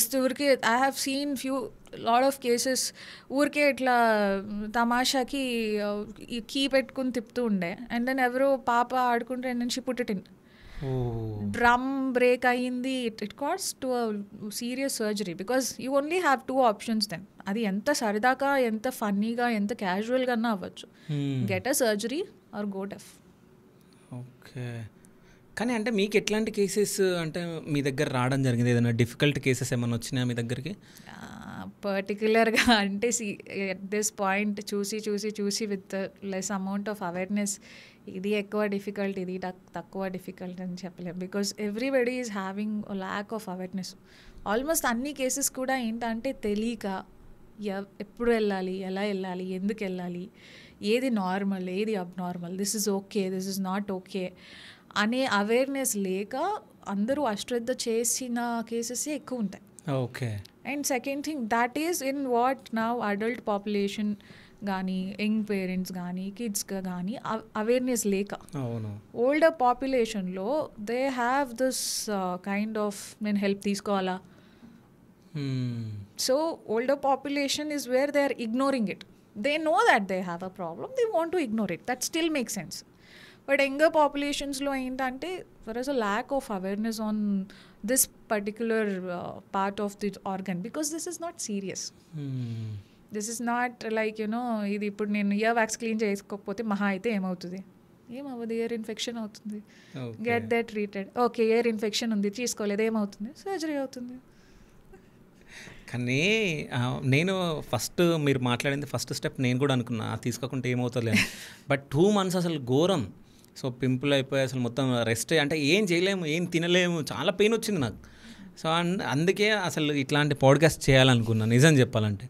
Just ఊరికే I have seen lot of cases ఊరికే ఇట్లా తమాషాకి కీ పెట్టుకుని తిప్పుతూ ఉండే అండ్ దెన్ ఎవరో పాప ఆడుకుంటే and then she put it in drum break అయ్యింది. It cost to serious surgery because you only have 2 options then. అది ఎంత సరదాగా ఎంత ఫన్నీగా ఎంత క్యాజువల్గా అన్నా అవ్వచ్చు. Get a surgery or go deaf. Okay. కానీ అంటే మీకు ఎట్లాంటి కేసెస్ అంటే మీ దగ్గర రావడం జరిగింది? ఏదైనా డిఫికల్ట్ కేసెస్ ఏమైనా వచ్చినాయా మీ దగ్గరికి? పర్టికులర్గా అంటే ఎట్ దిస్ పాయింట్ చూసి with less amount of awareness ఇది ఎక్కువ డిఫికల్ట్ ఇది తక్కువ డిఫికల్ట్ అని చెప్పలేము. Because everybody is having lakh of awareness. Almost అన్ని కేసెస్ కూడా ఏంటంటే తెలియక ఎప్పుడు వెళ్ళాలి, ఎలా వెళ్ళాలి, ఎందుకు వెళ్ళాలి, ఏది నార్మల్ ఏది abnormal, this is okay this is not okay అనే అవేర్నెస్ లేక అందరూ అశ్రద్ధ చేసిన కేసెసే ఎక్కువ ఉంటాయి. Okay. And second thing that is in what now adult population కానీ యంగ్ పేరెంట్స్ కానీ కిడ్స్గా కానీ అవేర్నెస్ లేక. ఓల్డర్ పాపులేషన్లో they have this kind of నేను హెల్ప్ తీసుకోవాలా. So older population is where they are ignoring it. They know that they have a problem, they want to ignore it. That still make sense. But younger పాపులేషన్స్లో ఏంటంటే there is a lack of awareness on this particular part of the organ because this is not serious. This is not like you know ఇది ఇప్పుడు నేను ear wax clean చేసుకోకపోతే మహా అయితే ఏమవుతుంది, ఏమవ్వదు, year infection అవుతుంది, get that treated. Okay year infection ఉంది తీసుకోలేదు ఏమవుతుంది, సర్జరీ అవుతుంది. కానీ నేను ఫస్ట్ మీరు మాట్లాడింది ఫస్ట్ స్టెప్ నేను కూడా అనుకున్నా తీసుకోకుంటే ఏమవుతుంది. బట్ 2 months అసలు ఘోరం. సో పింపుల్ అయిపోయి అసలు మొత్తం రెస్ట్ అంటే ఏం చేయలేము, ఏం తినలేము, చాలా పెయిన్ వచ్చింది నాకు. సో అందుకే అసలు ఇట్లాంటి పాడ్కాస్ట్ చేయాలనుకున్నాను నిజం చెప్పాలంటే.